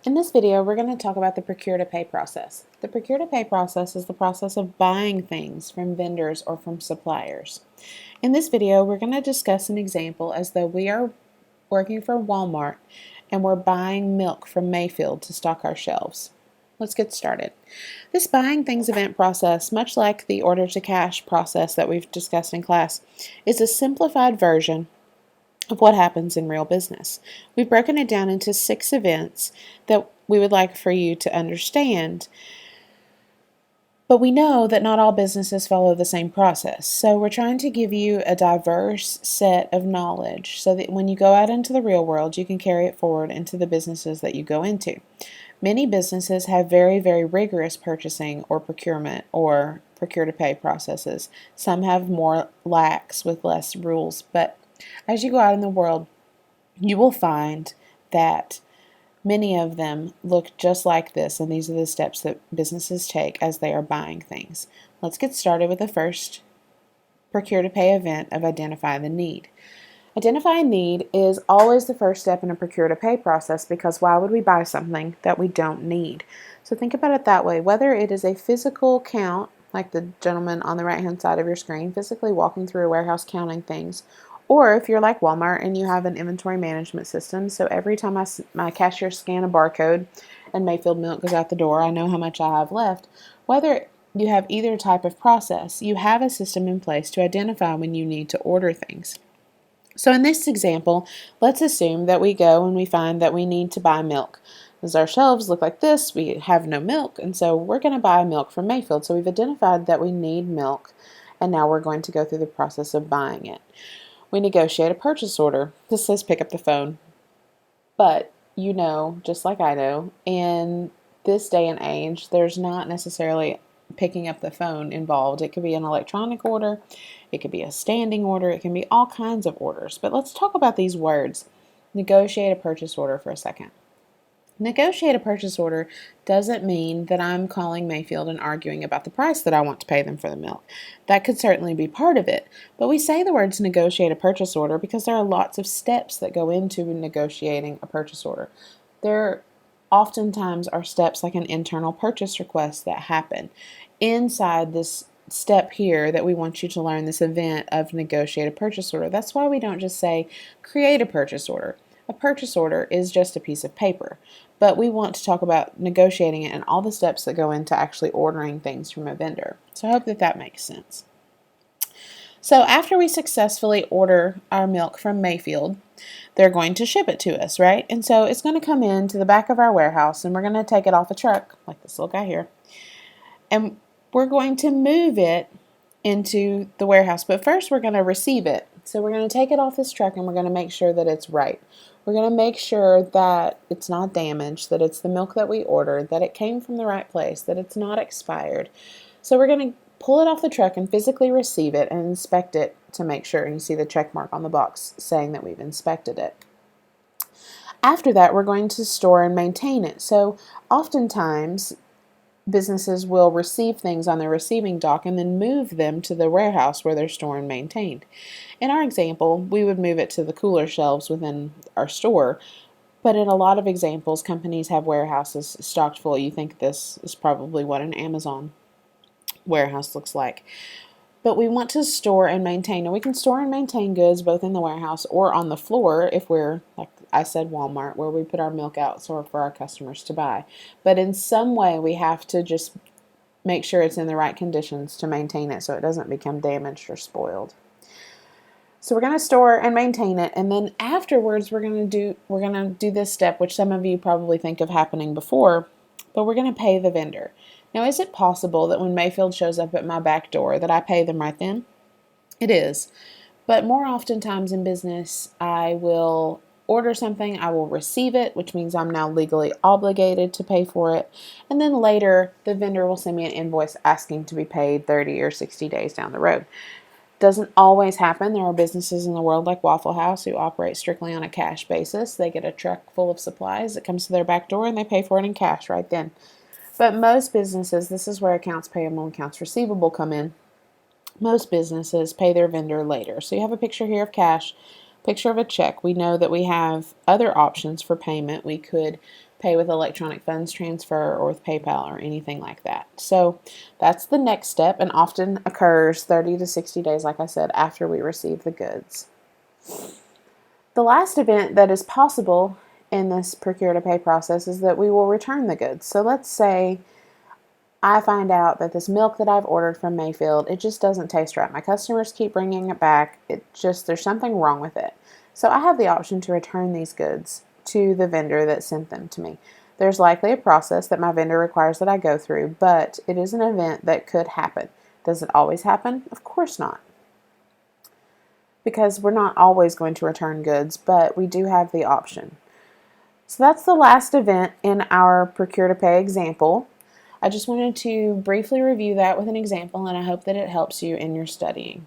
In this video, we're going to talk about the procure to pay process. The procure to pay process is the process of buying things from vendors or from suppliers. In this video, we're going to discuss an example as though we are working for Walmart and we're buying milk from Mayfield to stock our shelves. Let's get started. This buying things event process, much like the order to cash process that we've discussed in class, is a simplified version of what happens in real business. We've broken it down into 6 events that we would like for you to understand, but we know that not all businesses follow the same process. So we're trying to give you a diverse set of knowledge so that when you go out into the real world, you can carry it forward into the businesses that you go into. Many businesses have very, very rigorous purchasing or procurement or procure to pay processes. Some have more lax with less rules, but as you go out in the world, you will find that many of them look just like this, and these are the steps that businesses take as they are buying things. Let's get started with the first procure to pay event of identify the need. Identifying need is always the first step in a procure to pay process, because why would we buy something that we don't need? So think about it that way. Whether it is a physical count, like the gentleman on the right hand side of your screen, physically walking through a warehouse counting things, or if you're like Walmart and you have an inventory management system, so every time my cashier scan a barcode and Mayfield milk goes out the door, I know how much I have left. Whether you have either type of process, you have a system in place to identify when you need to order things. So in this example, let's assume that we go and we find that we need to buy milk. As our shelves look like this, we have no milk, and so we're going to buy milk from Mayfield. So we've identified that we need milk, and now we're going to go through the process of buying it. We negotiate a purchase order. This says pick up the phone, but you know, just like I know, in this day and age, there's not necessarily picking up the phone involved. It could be an electronic order, it could be a standing order, it can be all kinds of orders. But let's talk about these words. Negotiate a purchase order for a second. Negotiate a purchase order doesn't mean that I'm calling Mayfield and arguing about the price that I want to pay them for the milk. That could certainly be part of it, but we say the words negotiate a purchase order because there are lots of steps that go into negotiating a purchase order. There oftentimes are steps like an internal purchase request that happen. Inside this step here that we want you to learn, this event of negotiate a purchase order, that's why we don't just say create a purchase order. A purchase order is just a piece of paper, but we want to talk about negotiating it and all the steps that go into actually ordering things from a vendor. So I hope that that makes sense. So after we successfully order our milk from Mayfield, they're going to ship it to us, right? And so it's going to come into the back of our warehouse, and we're going to take it off a truck, like this little guy here, and we're going to move it into the warehouse. But first we're going to receive it. So we're going to take it off this truck and we're going to make sure that it's right. We're going to make sure that it's not damaged, that it's the milk that we ordered, that it came from the right place, that it's not expired. So we're going to pull it off the truck and physically receive it and inspect it to make sure. And you see the check mark on the box saying that we've inspected it. After that, we're going to store and maintain it. So oftentimes businesses will receive things on their receiving dock and then move them to the warehouse where they're stored and maintained. In our example, we would move it to the cooler shelves within our store, but in a lot of examples, companies have warehouses stocked full. You think this is probably what an Amazon warehouse looks like. But we want to store and maintain. Now we can store and maintain goods both in the warehouse or on the floor if we're, like I said, Walmart, where we put our milk out for our customers to buy. But in some way we have to just make sure it's in the right conditions to maintain it so it doesn't become damaged or spoiled. So we're going to store and maintain it, and then afterwards we're going to do this step, which some of you probably think of happening before, but we're going to pay the vendor. Now, is it possible that when Mayfield shows up at my back door that I pay them right then? It is. But more oftentimes in business, I will order something, I will receive it, which means I'm now legally obligated to pay for it, and then later the vendor will send me an invoice asking to be paid 30 or 60 days down the road. Doesn't always happen. There are businesses in the world like Waffle House who operate strictly on a cash basis. They get a truck full of supplies that comes to their back door and they pay for it in cash right then. But most businesses, this is where accounts payable and accounts receivable come in. Most businesses pay their vendor later. So you have a picture here of cash, picture of a check. We know that we have other options for payment. We could pay with electronic funds transfer or with PayPal or anything like that. So that's the next step and often occurs 30 to 60 days, like I said, after we receive the goods. The last event that is possible in this procure to pay process is that we will return the goods. So let's say I find out that this milk that I've ordered from Mayfield, it just doesn't taste right. My customers keep bringing it back. There's something wrong with it. So I have the option to return these goods to the vendor that sent them to me. There's likely a process that my vendor requires that I go through, but it is an event that could happen. Does it always happen? Of course not, because we're not always going to return goods, but we do have the option. So that's the last event in our procure to pay example. I just wanted to briefly review that with an example, and I hope that it helps you in your studying.